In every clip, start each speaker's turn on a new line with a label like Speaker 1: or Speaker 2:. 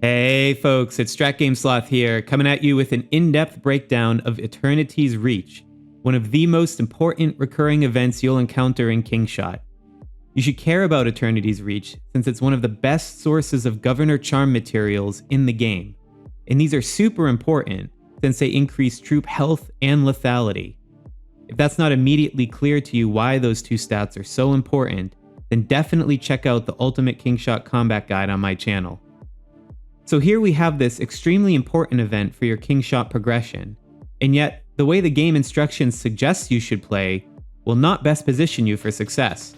Speaker 1: Hey folks, it's StratGameSloth here, coming at you with an in-depth breakdown of Eternity's Reach, one of the most important recurring events you'll encounter in Kingshot. You should care about Eternity's Reach since it's one of the best sources of Governor Charm materials in the game, and these are super important since they increase troop health and lethality. If that's not immediately clear to you why those two stats are so important, then definitely check out the Ultimate Kingshot Combat Guide on my channel. So here we have this extremely important event for your Kingshot progression, and yet the way the game instructions suggests you should play will not best position you for success.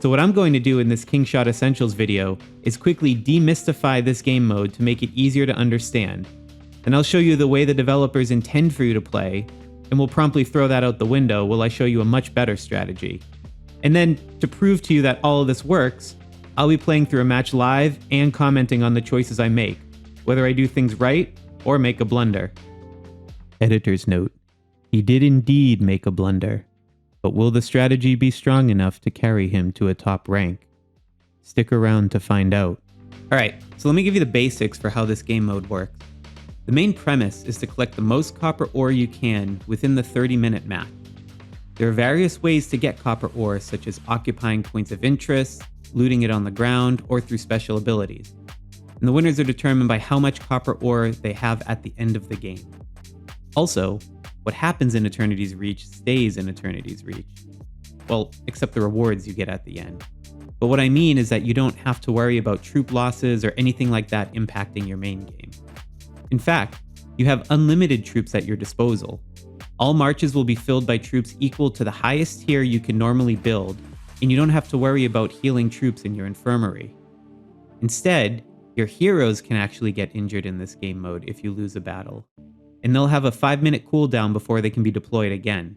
Speaker 1: So what I'm going to do in this Kingshot Essentials video is quickly demystify this game mode to make it easier to understand. Then I'll show you the way the developers intend for you to play, and we'll promptly throw that out the window while I show you a much better strategy. And then, to prove to you that all of this works, I'll be playing through a match live and commenting on the choices I make, whether I do things right or make a blunder. Editor's note: he did indeed make a blunder, but will the strategy be strong enough to carry him to a top rank? Stick around to find out. Alright, so let me give you the basics for how this game mode works. The main premise is to collect the most copper ore you can within the 30-minute match. There are various ways to get copper ore, such as occupying points of interest, looting it on the ground, or through special abilities. And the winners are determined by how much copper ore they have at the end of the game. Also, what happens in Eternity's Reach stays in Eternity's Reach. Well, except the rewards you get at the end. But what I mean is that you don't have to worry about troop losses or anything like that impacting your main game. In fact, you have unlimited troops at your disposal. All marches will be filled by troops equal to the highest tier you can normally build, and you don't have to worry about healing troops in your infirmary. Instead, your heroes can actually get injured in this game mode if you lose a battle, and they'll have a 5-minute cooldown before they can be deployed again,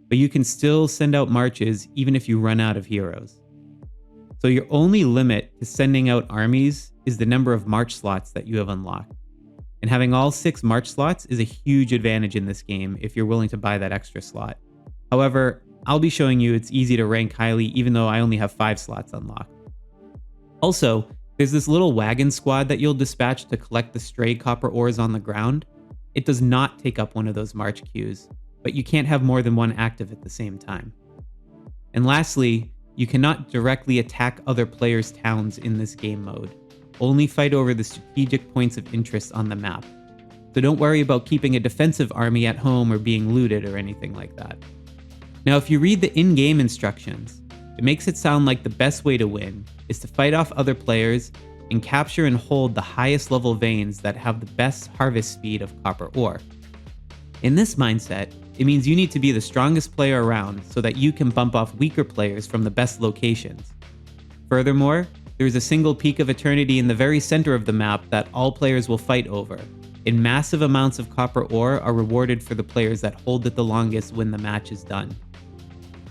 Speaker 1: but you can still send out marches even if you run out of heroes. So your only limit to sending out armies is the number of march slots that you have unlocked, and having all 6 march slots is a huge advantage in this game if you're willing to buy that extra slot. However, I'll be showing you it's easy to rank highly even though I only have 5 slots unlocked. Also, there's this little wagon squad that you'll dispatch to collect the stray copper ores on the ground. It does not take up one of those march queues, but you can't have more than one active at the same time. And lastly, you cannot directly attack other players' towns in this game mode. Only fight over the strategic points of interest on the map. So don't worry about keeping a defensive army at home or being looted or anything like that. Now, if you read the in-game instructions, it makes it sound like the best way to win is to fight off other players and capture and hold the highest level veins that have the best harvest speed of copper ore. In this mindset, it means you need to be the strongest player around so that you can bump off weaker players from the best locations. Furthermore, there is a single peak of eternity in the very center of the map that all players will fight over, and massive amounts of copper ore are rewarded for the players that hold it the longest when the match is done.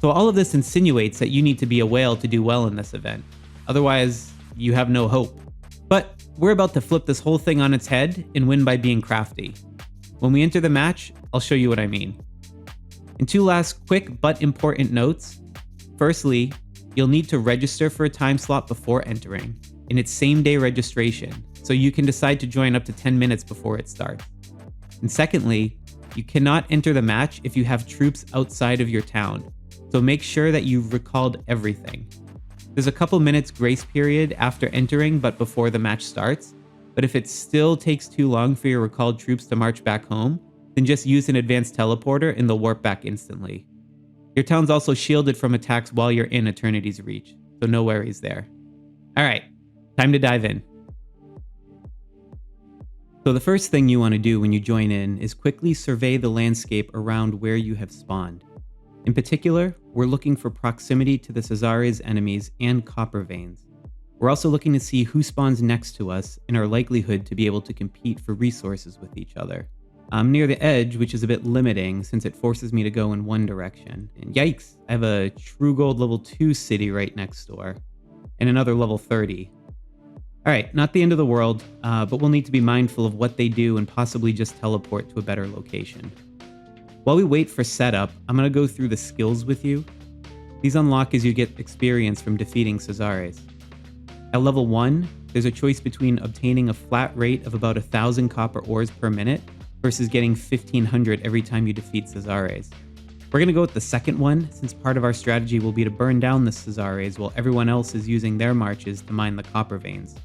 Speaker 1: So all of this insinuates that you need to be a whale to do well in this event. Otherwise, you have no hope. But we're about to flip this whole thing on its head and win by being crafty. When we enter the match, I'll show you what I mean. And 2 last quick but important notes. Firstly, you'll need to register for a time slot before entering, and it's same-day registration, so you can decide to join up to 10 minutes before it starts. And secondly, you cannot enter the match if you have troops outside of your town, so make sure that you've recalled everything. There's a couple minutes grace period after entering but before the match starts, but if it still takes too long for your recalled troops to march back home, then just use an advanced teleporter and they'll warp back instantly. Your town's also shielded from attacks while you're in Eternity's Reach, so no worries there. Alright, time to dive in. So the first thing you want to do when you join in is quickly survey the landscape around where you have spawned. In particular, we're looking for proximity to the Caesari's enemies and copper veins. We're also looking to see who spawns next to us and our likelihood to be able to compete for resources with each other. I'm near the edge, which is a bit limiting since it forces me to go in one direction. And yikes, I have a True Gold level 2 city right next door, and another level 30. Alright, not the end of the world, but we'll need to be mindful of what they do and possibly just teleport to a better location. While we wait for setup, I'm going to go through the skills with you. These unlock as you get experience from defeating Caesari's. At level 1, there's a choice between obtaining a flat rate of about 1,000 copper ores per minute versus getting 1,500 every time you defeat Cesares. We're going to go with the second one, since part of our strategy will be to burn down the Cesares while everyone else is using their marches to mine the copper veins.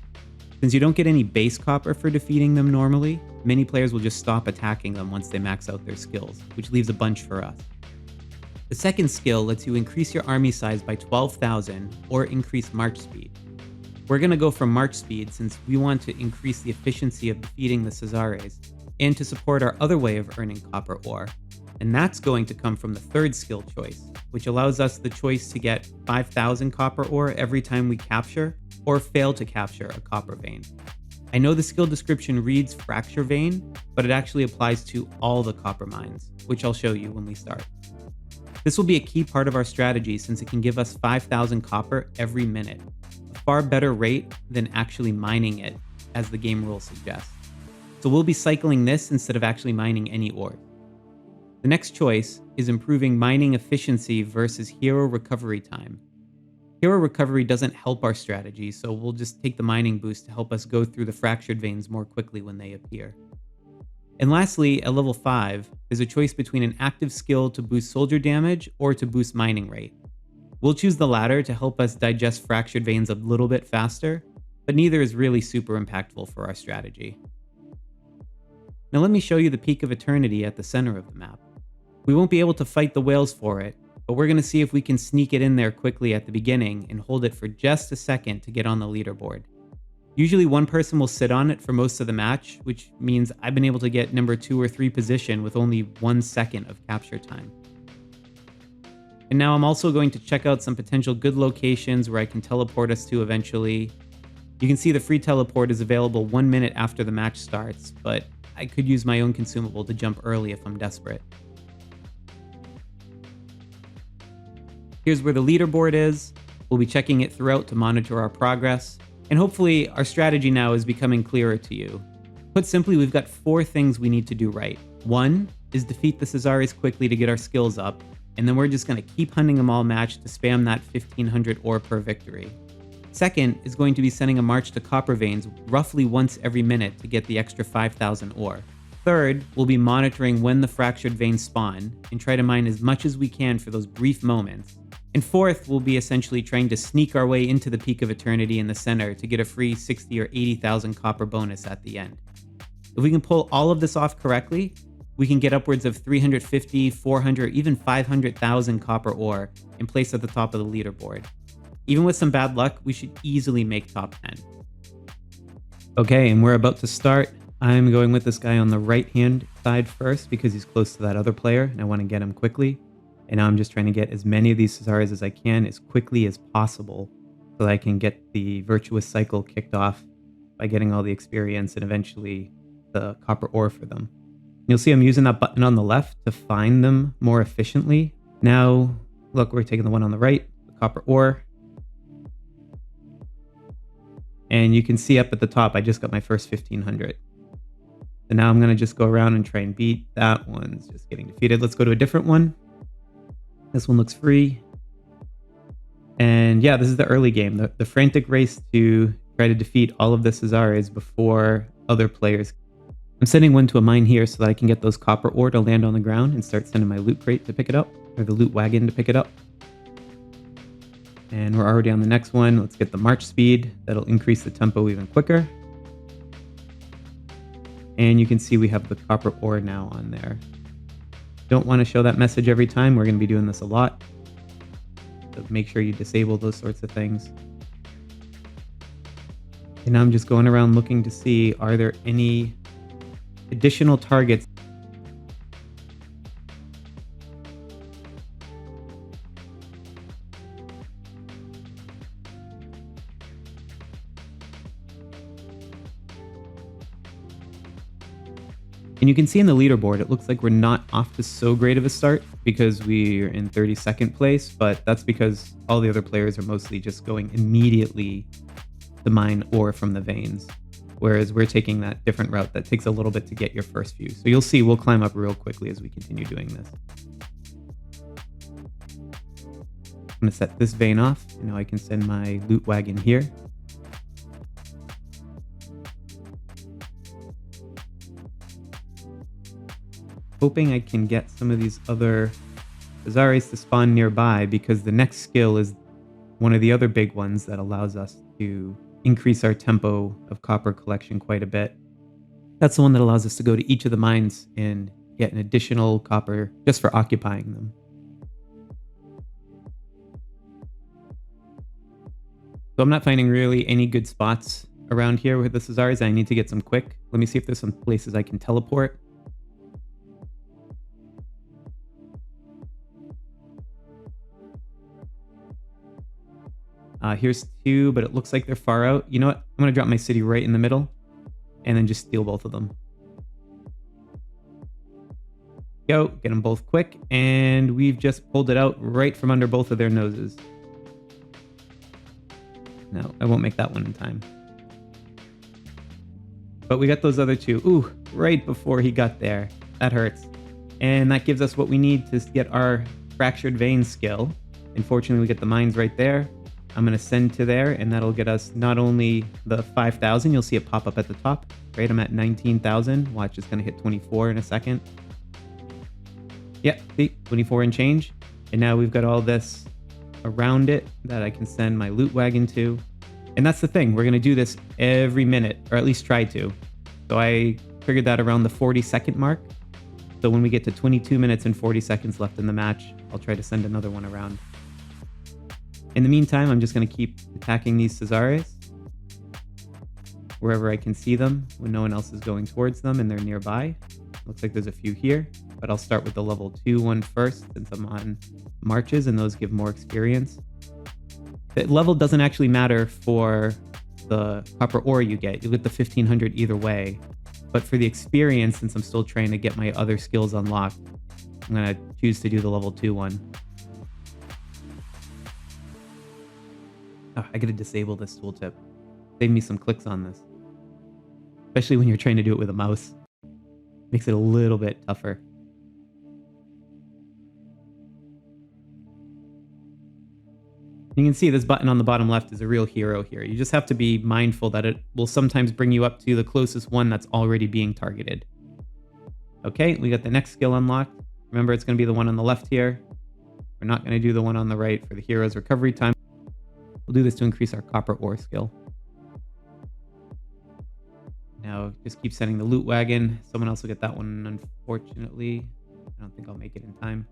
Speaker 1: Since you don't get any base copper for defeating them normally, many players will just stop attacking them once they max out their skills, which leaves a bunch for us. The second skill lets you increase your army size by 12,000 or increase march speed. We're going to go for march speed since we want to increase the efficiency of defeating the Cesares and to support our other way of earning copper ore. And that's going to come from the third skill choice, which allows us the choice to get 5,000 copper ore every time we capture or fail to capture a copper vein. I know the skill description reads fracture vein, but it actually applies to all the copper mines, which I'll show you when we start. This will be a key part of our strategy since it can give us 5,000 copper every minute, a far better rate than actually mining it, as the game rules suggest. So we'll be cycling this instead of actually mining any ore. The next choice is improving mining efficiency versus hero recovery time. Hero recovery doesn't help our strategy, so we'll just take the mining boost to help us go through the fractured veins more quickly when they appear. And lastly, at level 5, there's a choice between an active skill to boost soldier damage or to boost mining rate. We'll choose the latter to help us digest fractured veins a little bit faster, but neither is really super impactful for our strategy. Now let me show you the Peak of Eternity at the center of the map. We won't be able to fight the whales for it, but we're going to see if we can sneak it in there quickly at the beginning and hold it for just a second to get on the leaderboard. Usually one person will sit on it for most of the match, which means I've been able to get number 2 or 3 position with only 1 second of capture time. And now I'm also going to check out some potential good locations where I can teleport us to eventually. You can see the free teleport is available 1 minute after the match starts, but I could use my own consumable to jump early if I'm desperate. Here's where the leaderboard is. We'll be checking it throughout to monitor our progress, and hopefully our strategy now is becoming clearer to you. Put simply, we've got 4 things we need to do right. 1 is defeat the Cesares quickly to get our skills up, and then we're just going to keep hunting them all match to spam that 1,500 ore per victory. Second is going to be sending a march to copper veins roughly once every minute to get the extra 5,000 ore. Third, we'll be monitoring when the fractured veins spawn and try to mine as much as we can for those brief moments. And fourth, we'll be essentially trying to sneak our way into the Peak of Eternity in the center to get a free 60 or 80,000 copper bonus at the end. If we can pull all of this off correctly, we can get upwards of 350, 400, even 500,000 copper ore and place at the top of the leaderboard. Even with some bad luck, we should easily make top 10. Okay, and we're about to start. I'm going with this guy on the right-hand side first because he's close to that other player and I want to get him quickly. And now I'm just trying to get as many of these Cesares as I can as quickly as possible so that I can get the virtuous cycle kicked off by getting all the experience and eventually the copper ore for them. You'll see I'm using that button on the left to find them more efficiently. Now, look, we're taking the one on the right, the copper ore. And you can see up at the top, I just got my first 1,500. So now I'm going to just go around and try and beat that one's just getting defeated. Let's go to a different one. This one looks free. And yeah, this is the early game, the frantic race to try to defeat all of the Cesares before other players. I'm sending one to a mine here so that I can get those copper ore to land on the ground and start sending my loot crate to pick it up, or the loot wagon to pick it up. And we're already on the next one. Let's get the march speed. That'll increase the tempo even quicker. And you can see we have the copper ore now on there. Don't want to show that message every time. We're going to be doing this a lot. So make sure you disable those sorts of things. And now I'm just going around looking to see, are there any additional targets? And you can see in the leaderboard, it looks like we're not off to so great of a start because we're in 32nd place, but that's because all the other players are mostly just going immediately to mine ore from the veins, whereas we're taking that different route that takes a little bit to get your first few. So you'll see we'll climb up real quickly as we continue doing this. I'm going to set this vein off, and now I can send my loot wagon here. hoping I can get some of these other Azaris to spawn nearby, because the next skill is one of the other big ones that allows us to increase our tempo of copper collection quite a bit. That's the one that allows us to go to each of the mines and get an additional copper just for occupying them. So I'm not finding really any good spots around here with the Caesaris. I need to get some quick. Let me see if there's some places I can teleport. Here's two, but it looks like they're far out. You know what? I'm going to drop my city right in the middle and then just steal both of them. Go, get them both quick, and we've just pulled it out right from under both of their noses. No, I won't make that one in time. But we got those other two. Ooh, right before he got there. That hurts. And that gives us what we need to get our Fractured Vein skill. Unfortunately, we get the mines right there. I'm going to send to there, and that'll get us not only the 5,000. You'll see it pop up at the top. Right, I'm at 19,000. Watch, it's going to hit 24 in a second. Yep, see, 24 and change. And now we've got all this around it that I can send my loot wagon to. And that's the thing, we're going to do this every minute, or at least try to. So I figured that around the 40-second mark. So when we get to 22 minutes and 40 seconds left in the match, I'll try to send another one around. In the meantime, I'm just going to keep attacking these Caesares wherever I can see them when no one else is going towards them and they're nearby. Looks like there's a few here, but I'll start with the level 2 one first since I'm on marches and those give more experience. The level doesn't actually matter for the copper ore you get. You'll get the 1500 either way. But for the experience, since I'm still trying to get my other skills unlocked, I'm going to choose to do the level 2 one. Oh, I got to disable this tooltip. Save me some clicks on this. Especially when you're trying to do it with a mouse. Makes it a little bit tougher. You can see this button on the bottom left is a real hero here. You just have to be mindful that it will sometimes bring you up to the closest one that's already being targeted. Okay, we got the next skill unlocked. Remember, it's going to be the one on the left here. We're not going to do the one on the right for the hero's recovery time. We'll do this to increase our copper ore skill. Now, just keep sending the loot wagon. Someone else will get that one, unfortunately. I don't think I'll make it in time.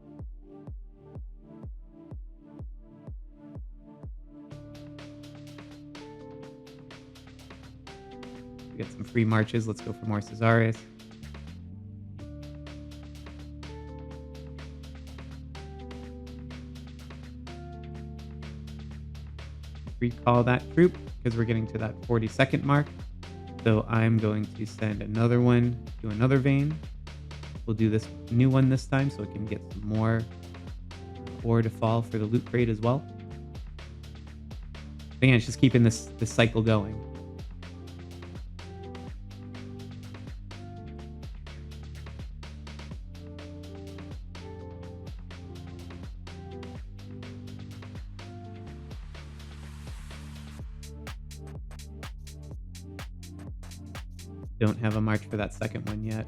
Speaker 1: We get some free marches. Let's go for more Caesaris. Recall that troop because we're getting to that 40-second mark. So I'm going to send another one to another vein. We'll do this new one this time so it can get some more ore to fall for the loot crate as well. Again, it's just keeping this cycle going. Don't have a march for that second one yet.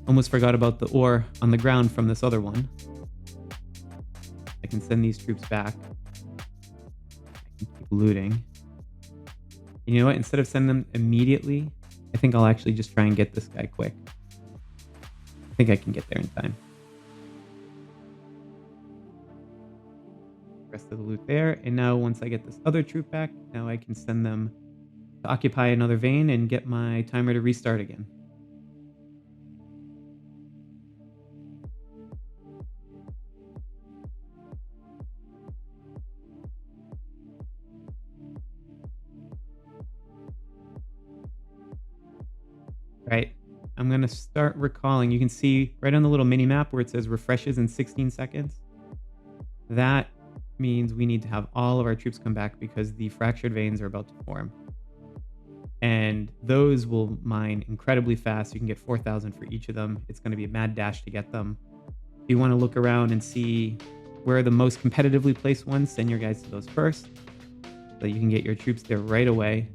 Speaker 1: Almost forgot about the ore on the ground from this other one. I can send these troops back. I can keep looting. You know what? Instead of sending them immediately, I think I'll actually just try and get this guy quick. I think I can get there in time. Rest of the loot there. And now once I get this other troop back, now I can send them to occupy another vein and get my timer to restart again. Right, I'm going to start recalling. You can see right on the little mini map where it says refreshes in 16 seconds. That means we need to have all of our troops come back because the fractured veins are about to form. And those will mine incredibly fast. You can get 4,000 for each of them. It's going to be a mad dash to get them. If you want to look around and see where are the most competitively placed ones, send your guys to those first. so you can get your troops there right away.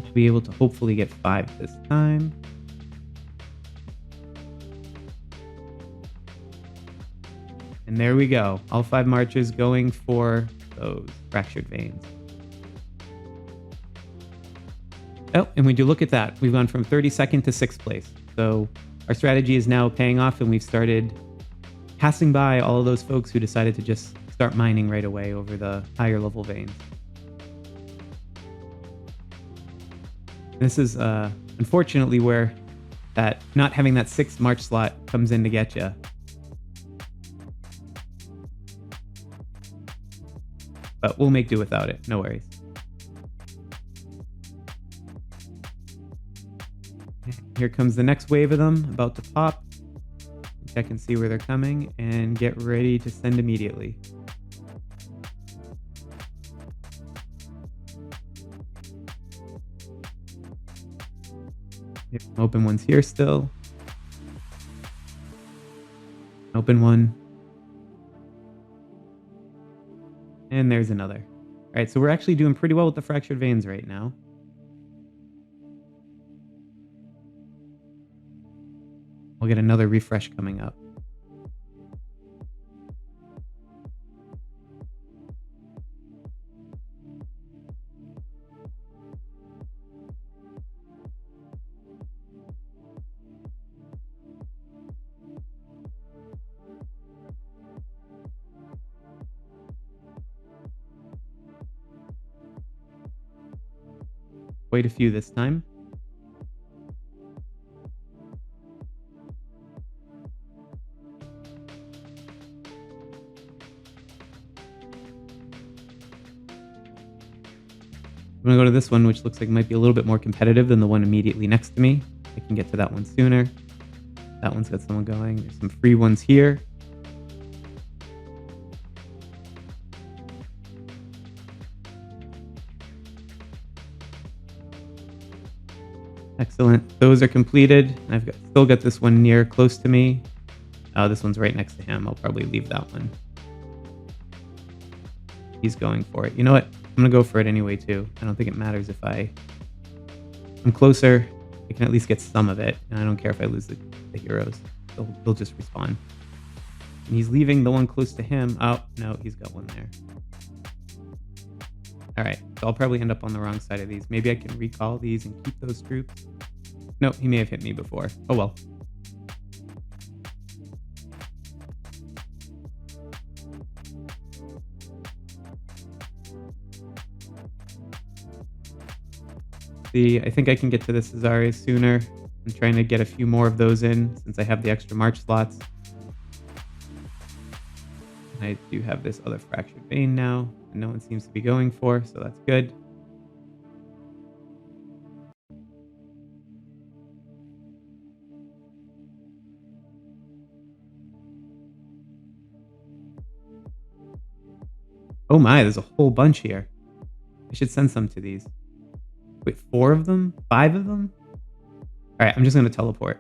Speaker 1: Should be able to hopefully get 5 this time. And there we go. All 5 marchers going for those fractured veins. Oh, and when you look at that, we've gone from 32nd to 6th place. So our strategy is now paying off, and we've started passing by all of those folks who decided to just start mining right away over the higher level veins. This is unfortunately where that not having that 6th march slot comes in to get you. But we'll make do without it. No worries. Here comes the next wave of them, about to pop. Check and see where they're coming, and get ready to send immediately. Open one's here still. Open one. And there's another. All right, so we're actually doing pretty well with the fractured veins right now. We'll get another refresh coming up. Quite a few this time. I'm going to go to this one, which looks like it might be a little bit more competitive than the one immediately next to me. I can get to that one sooner. That one's got someone going. There's some free ones here. Excellent. Those are completed. I've still got this one near close to me. Oh, this one's right next to him. I'll probably leave that one. He's going for it. You know what? I'm going to go for it anyway, too. I don't think it matters if I'm closer. I can at least get some of it. And I don't care if I lose the heroes. They'll just respawn. And he's leaving the one close to him. Oh, no, he's got one there. All right, so I'll probably end up on the wrong side of these. Maybe I can recall these and keep those troops. No, he may have hit me before. Oh, well. See, I think I can get to the Caesares sooner. I'm trying to get a few more of those in since I have the extra march slots. I do have this other fractured vein now, and no one seems to be going for, so that's good. Oh my, there's a whole bunch here. I should send some to these. Wait, 4 of them? 5 of them? All right, I'm just going to teleport.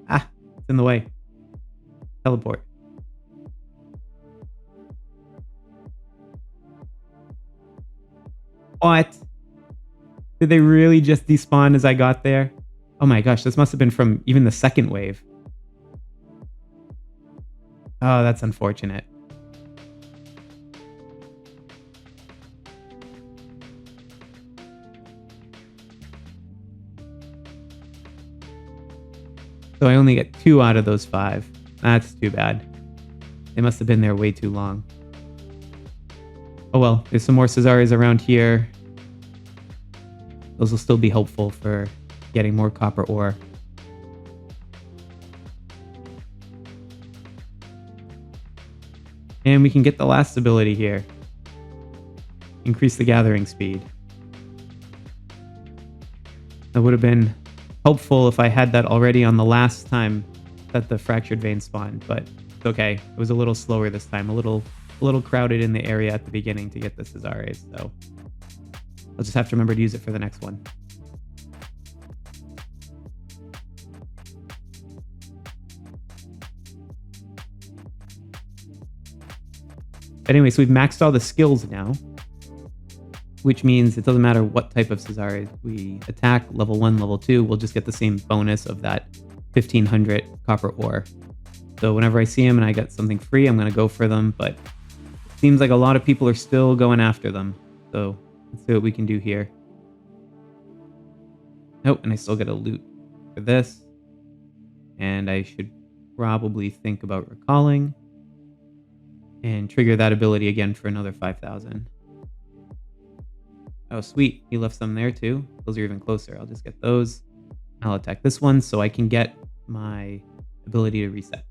Speaker 1: Ah, it's in the way. Teleport. What? Did they really just despawn as I got there? Oh my gosh, this must have been from even the second wave. Oh, that's unfortunate. So I only get 2 out of those 5. That's too bad. They must have been there way too long. Oh well, there's some more Caesares around here. Those will still be helpful for getting more copper ore. And we can get the last ability here. Increase the gathering speed. That would have been helpful if I had that already on the last time that the fractured vein spawned, but it's okay. It was a little slower this time, a little crowded in the area at the beginning to get the Caesares, so I'll just have to remember to use it for the next one. But anyway, so we've maxed all the skills now, which means it doesn't matter what type of Cesare we attack, level 1, level 2, we'll just get the same bonus of that 1500 copper ore. So whenever I see them and I get something free, I'm going to go for them, but it seems like a lot of people are still going after them. So let's see what we can do here. Nope, and I still get a loot for this. And I should probably think about recalling and trigger that ability again for another 5,000. Oh, sweet. He left some there too. Those are even closer. I'll just get those. I'll attack this one so I can get my ability to reset.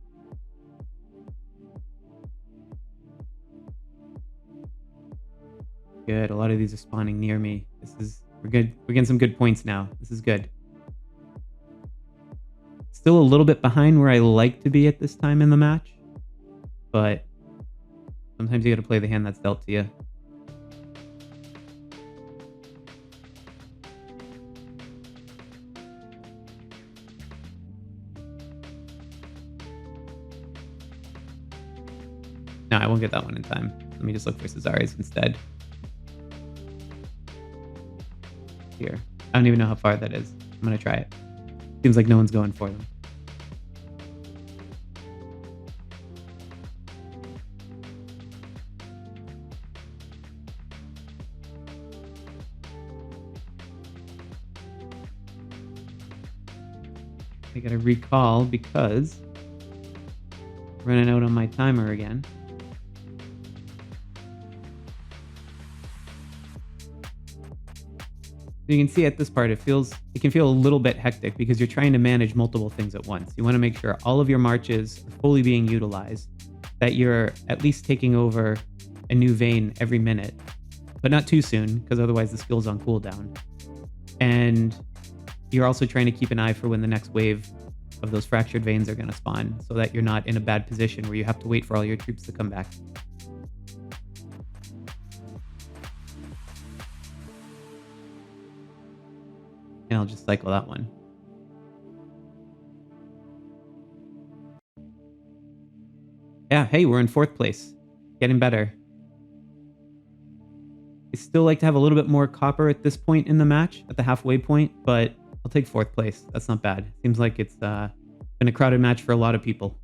Speaker 1: Good. A lot of these are spawning near me. We're good. We're getting some good points now. This is good. Still a little bit behind where I like to be at this time in the match, but sometimes you got to play the hand that's dealt to you. No, I won't get that one in time. Let me just look for Cesares instead. Here. I don't even know how far that is. I'm going to try it. Seems like no one's going for them. I gotta recall because I'm running out on my timer again. You can see at this part, it can feel a little bit hectic because you're trying to manage multiple things at once. You want to make sure all of your marches are fully being utilized, that you're at least taking over a new vein every minute, but not too soon because otherwise the skill's on cooldown. And you're also trying to keep an eye for when the next wave of those fractured veins are going to spawn so that you're not in a bad position where you have to wait for all your troops to come back. And I'll just cycle that one. Yeah, hey, we're in 4th place. Getting better. I still like to have a little bit more copper at this point in the match, at the halfway point, but I'll take 4th place. That's not bad. Seems like it's been a crowded match for a lot of people.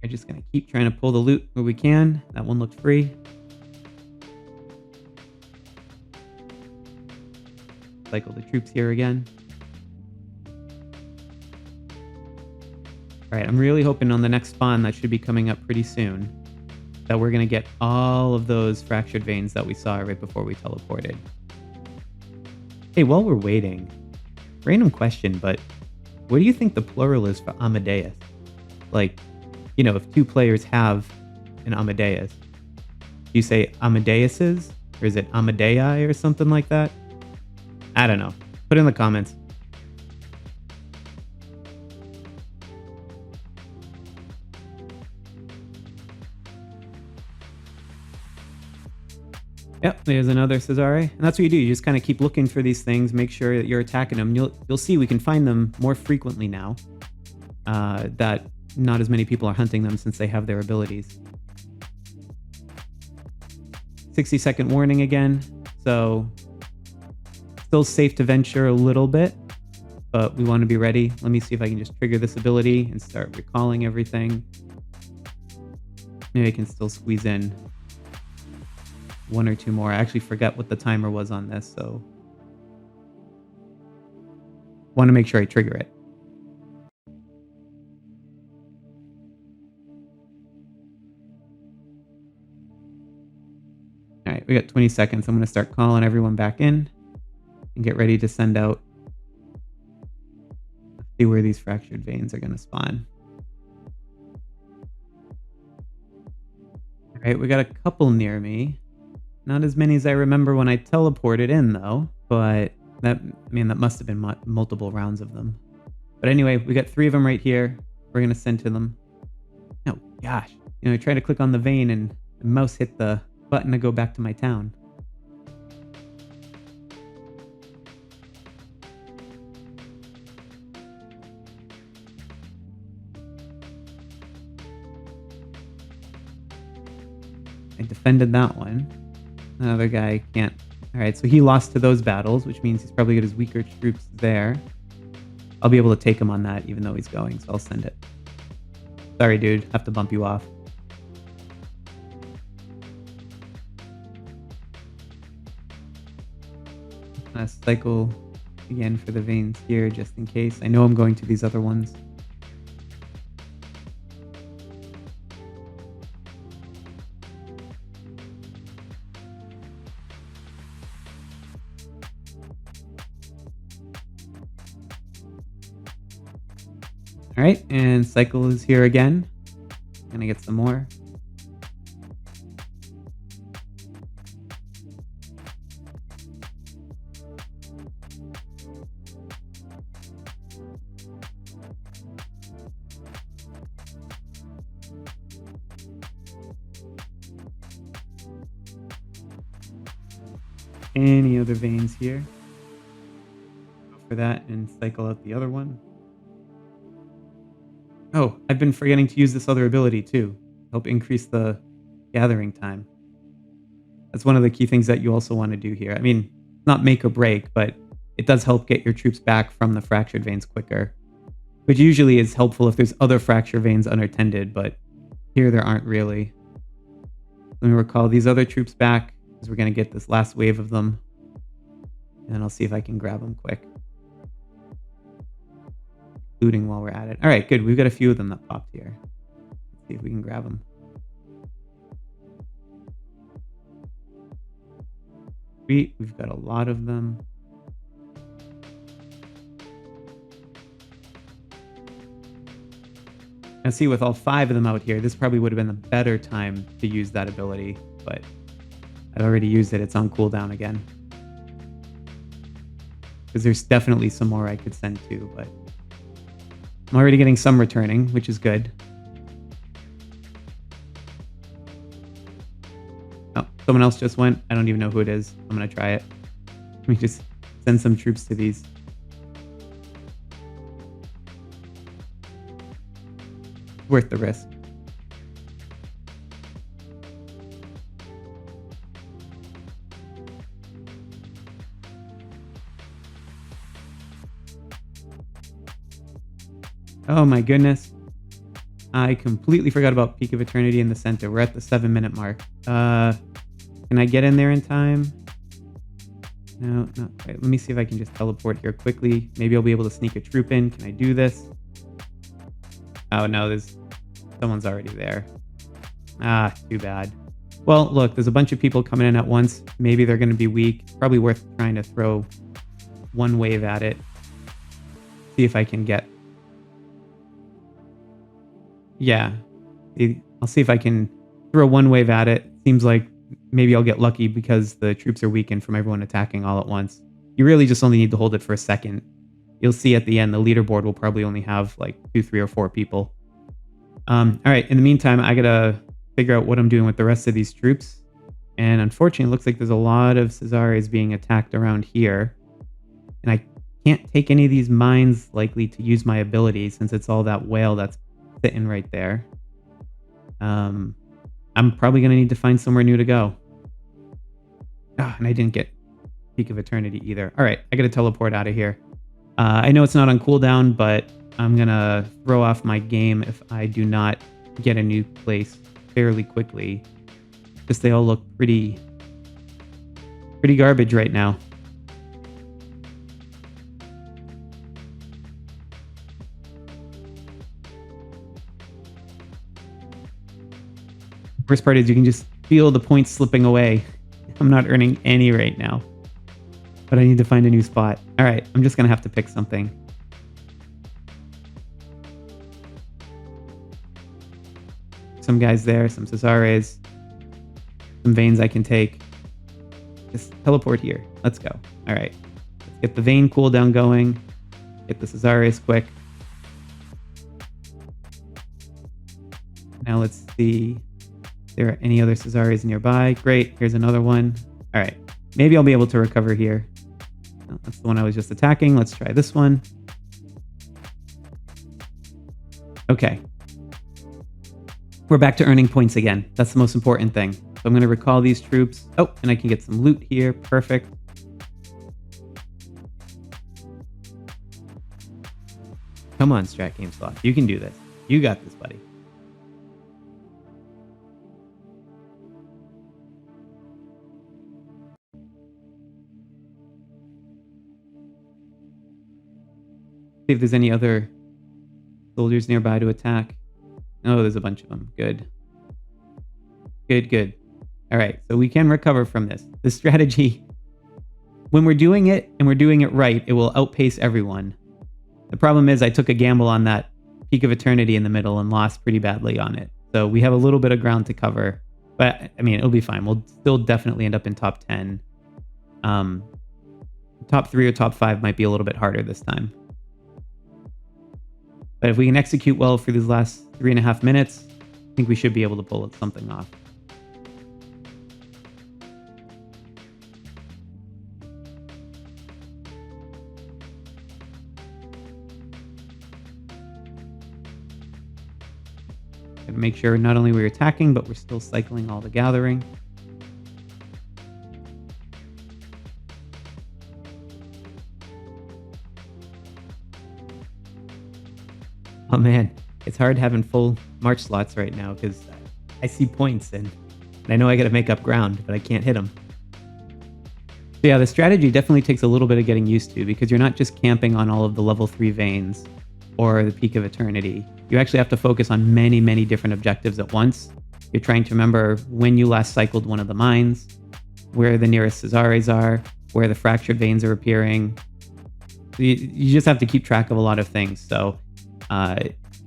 Speaker 1: We're just going to keep trying to pull the loot where we can. That one looked free. Cycle the troops here again. All right, I'm really hoping on the next spawn that should be coming up pretty soon that we're going to get all of those fractured veins that we saw right before we teleported. Hey, while we're waiting, random question, but what do you think the plural is for Amadeus? Like, you know, if 2 players have an Amadeus, do you say Amadeuses or is it Amadei or something like that? I don't know. Put it in the comments. Yep, there's another Cesare. And that's what you do. You just kind of keep looking for these things, make sure that you're attacking them. You'll see we can find them more frequently now. That not as many people are hunting them since they have their abilities. 60-second warning again. So still safe to venture a little bit, but we want to be ready. Let me see if I can just trigger this ability and start recalling everything. Maybe I can still squeeze in 1 or 2 more. I actually forgot what the timer was on this, so want to make sure I trigger it. All right, we got 20 seconds. I'm going to start calling everyone back in and get ready to send out. Let's see where these fractured veins are going to spawn. All right, we got a couple near me. Not as many as I remember when I teleported in, though. But that must have been multiple rounds of them. But anyway, we got 3 of them right here. we're gonna send to them. Oh gosh, I tried to click on the vein and the mouse hit the button to go back to my town. I defended that one. Another guy can't. All right, so he lost to those battles, which means he's probably got his weaker troops there. I'll be able to take him on that, even though he's going, so I'll send it. Sorry, dude. Have to bump you off. Cycle again for the veins here, just in case. I know I'm going to these other ones. All right, and cycle is here again. Gonna get some more. Any other veins here? Go for that and cycle out the other one. Oh, I've been forgetting to use this other ability too. Help increase the gathering time. That's one of the key things that you also want to do here. I mean, not make or break, but it does help get your troops back from the fractured veins quicker, which usually is helpful if there's other fracture veins unattended, but here there aren't really. Let me recall these other troops back because we're going to get this last wave of them, and then I'll see if I can grab them quick. Looting while we're at it. All right, good. We've got a few of them that popped here. Let's see if we can grab them. Sweet. We've got a lot of them. Now see, with all 5 of them out here, this probably would have been a better time to use that ability, but I've already used it. It's on cooldown again. Because there's definitely some more I could send to, but I'm already getting some returning, which is good. Oh, someone else just went. I don't even know who it is. I'm going to try it. Let me just send some troops to these. Worth the risk. Oh my goodness. I completely forgot about Peak of Eternity in the center. We're at the 7-minute mark. Can I get in there in time? No, not quite. Let me see if I can just teleport here quickly. Maybe I'll be able to sneak a troop in. Can I do this? Oh no, someone's already there. Ah, too bad. Well, look, there's a bunch of people coming in at once. Maybe they're going to be weak. Probably worth trying to throw one wave at it. See if I can get... Yeah, I'll see if I can throw one wave at it. Seems like maybe I'll get lucky because the troops are weakened from everyone attacking all at once. You really just only need to hold it for a second. You'll see at the end, the leaderboard will probably only have like 2, 3, or 4 people. All right, in the meantime, I gotta figure out what I'm doing with the rest of these troops. And unfortunately, it looks like there's a lot of Cesares being attacked around here. And I can't take any of these mines likely to use my ability since it's all that whale that's sitting right there. I'm probably gonna need to find somewhere new to go. And I didn't get Peak of Eternity either. All right, I gotta teleport out of here. I know it's not on cooldown, but I'm gonna throw off my game if I do not get a new place fairly quickly. Because they all look pretty garbage right now. Worst part is you can just feel the points slipping away. I'm not earning any right now. But I need to find a new spot. All right, I'm just going to have to pick something. Some guys there, some Cesares, some veins I can take. Just teleport here. Let's go. All right, let's get the vein cooldown going. Get the Cesares quick. Now let's see if there are any other Cesares nearby. Great, here's another one. All right, maybe I'll be able to recover here. No, that's the one I was just attacking. Let's try this one. Okay. We're back to earning points again. That's the most important thing. So I'm going to recall these troops. Oh, and I can get some loot here. Perfect. Come on, Strat Game Sloth. You can do this. You got this, buddy. See if there's any other soldiers nearby to attack. Oh, there's a bunch of them. Good. Good. All right, so we can recover from this. The strategy, when we're doing it and we're doing it right, it will outpace everyone. The problem is I took a gamble on that Peak of Eternity in the middle and lost pretty badly on it. So we have a little bit of ground to cover. But, I mean, it'll be fine. We'll still definitely end up in top 10. Top 3 or top 5 might be a little bit harder this time. But if we can execute well for these last 3.5 minutes, I think we should be able to pull something off. Gotta make sure not only we're attacking, but we're still cycling all the gathering. Oh man, it's hard having full march slots right now because I see points and I know I gotta make up ground, but I can't hit them. So yeah, the strategy definitely takes a little bit of getting used to because you're not just camping on all of the level 3 veins or the Peak of Eternity. You actually have to focus on many different objectives at once. You're trying to remember when you last cycled one of the mines, where the nearest Cesares are, where the fractured veins are appearing. You just have to keep track of a lot of things. So,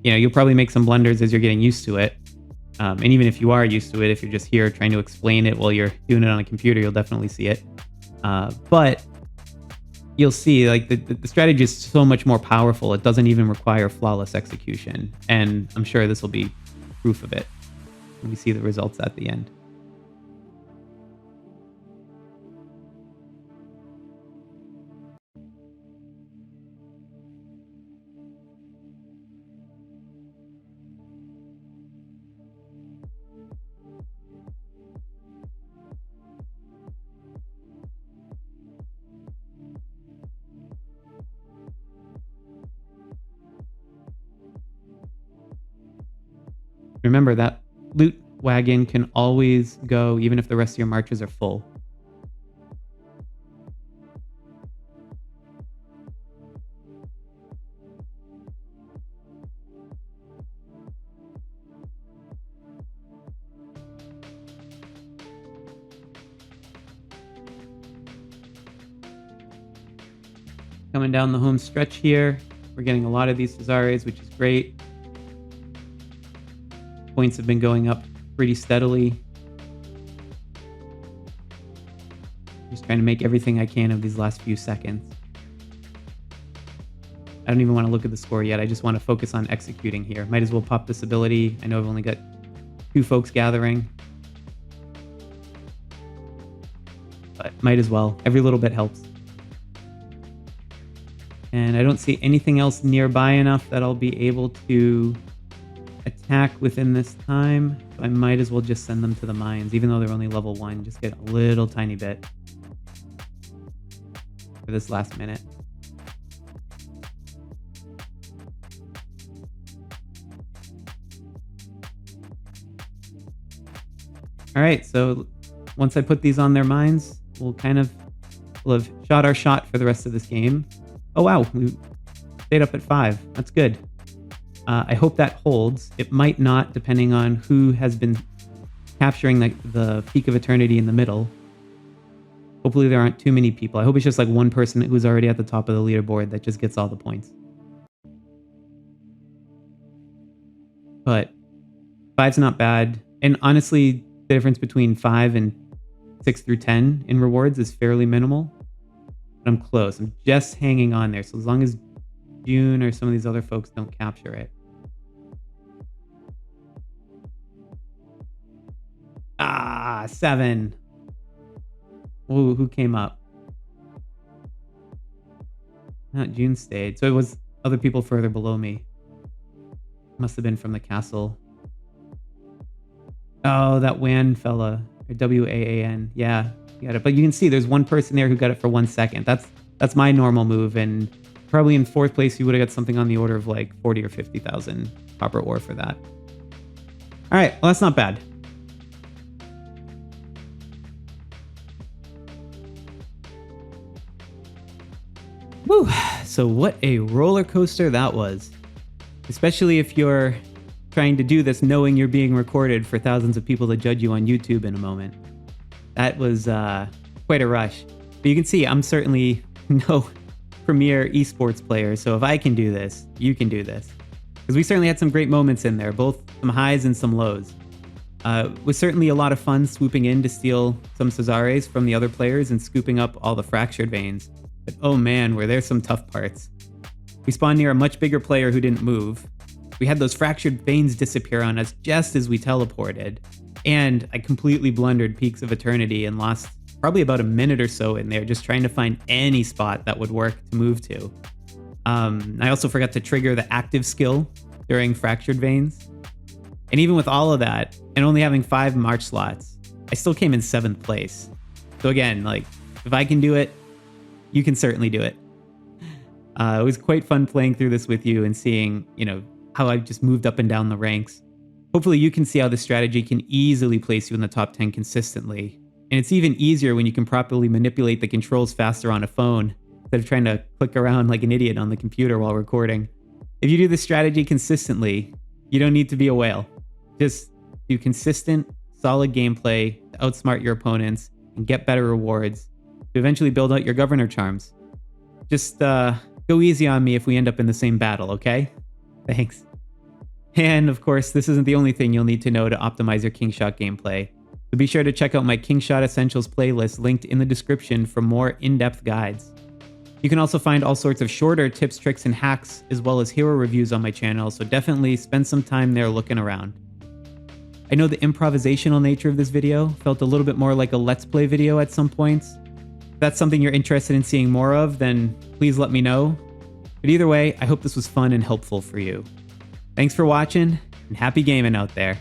Speaker 1: you'll probably make some blunders as you're getting used to it. And even if you are used to it, if you're just here trying to explain it while you're doing it on a computer, you'll definitely see it. But you'll see like the strategy is so much more powerful. It doesn't even require flawless execution. And I'm sure this will be proof of it when we see the results at the end. Remember that loot wagon can always go even if the rest of your marches are full. Coming down the home stretch here, we're getting a lot of these Cesares, which is great. Points have been going up pretty steadily. Just trying to make everything I can of these last few seconds. I don't even want to look at the score yet. I just want to focus on executing here. Might as well pop this ability. I know I've only got 2 folks gathering. But might as well. Every little bit helps. And I don't see anything else nearby enough that I'll be able to attack within this time. So I might as well just send them to the mines, even though they're only level 1. Just get a little tiny bit for this last minute. All right, so once I put these on their mines, we'll have shot our shot for the rest of this game. Oh wow, we stayed up at 5. That's good. I hope that holds. It might not, depending on who has been capturing the Peak of Eternity in the middle. Hopefully there aren't too many people. I hope it's just like one person who's already at the top of the leaderboard that just gets all the points. But 5's not bad. And honestly, the difference between 5 and 6 through 10 in rewards is fairly minimal. But I'm close. I'm just hanging on there. So as long as June or some of these other folks don't capture it. Ah, 7. Ooh, who came up? Not June stayed. So it was other people further below me. Must have been from the castle. Oh, that Wan fella. Or W-A-A-N. Yeah, you got it. But you can see there's one person there who got it for 1 second. That's my normal move, and probably in 4th place you would have got something on the order of like 40 or 50,000 copper ore for that. All right, well, that's not bad. Woo! So what a roller coaster that was. Especially if you're trying to do this knowing you're being recorded for thousands of people to judge you on YouTube in a moment. That was quite a rush. But you can see I'm certainly no premier esports player, so if I can do this, you can do this. Because we certainly had some great moments in there, both some highs and some lows. It was certainly a lot of fun swooping in to steal some Cesares from the other players and scooping up all the fractured veins. But oh man, were there some tough parts. We spawned near a much bigger player who didn't move. We had those fractured veins disappear on us just as we teleported. And I completely blundered Peaks of Eternity and lost probably about a minute or so in there just trying to find any spot that would work to move to. I also forgot to trigger the active skill during fractured veins. And even with all of that, and only having 5 March slots, I still came in 7th place. So again, like, if I can do it, you can certainly do it. It was quite fun playing through this with you and seeing, how I've just moved up and down the ranks. Hopefully you can see how this strategy can easily place you in the top 10 consistently. And it's even easier when you can properly manipulate the controls faster on a phone instead of trying to click around like an idiot on the computer while recording. If you do this strategy consistently, you don't need to be a whale. Just do consistent, solid gameplay to outsmart your opponents and get better rewards to eventually build out your governor charms. Just go easy on me if we end up in the same battle, okay? Thanks. And of course, this isn't the only thing you'll need to know to optimize your Kingshot gameplay. So be sure to check out my Kingshot Essentials playlist linked in the description for more in-depth guides. You can also find all sorts of shorter tips, tricks, and hacks, as well as hero reviews on my channel, so definitely spend some time there looking around. I know the improvisational nature of this video felt a little bit more like a Let's Play video at some points. If that's something you're interested in seeing more of, then please let me know. But either way, I hope this was fun and helpful for you. Thanks for watching, and happy gaming out there.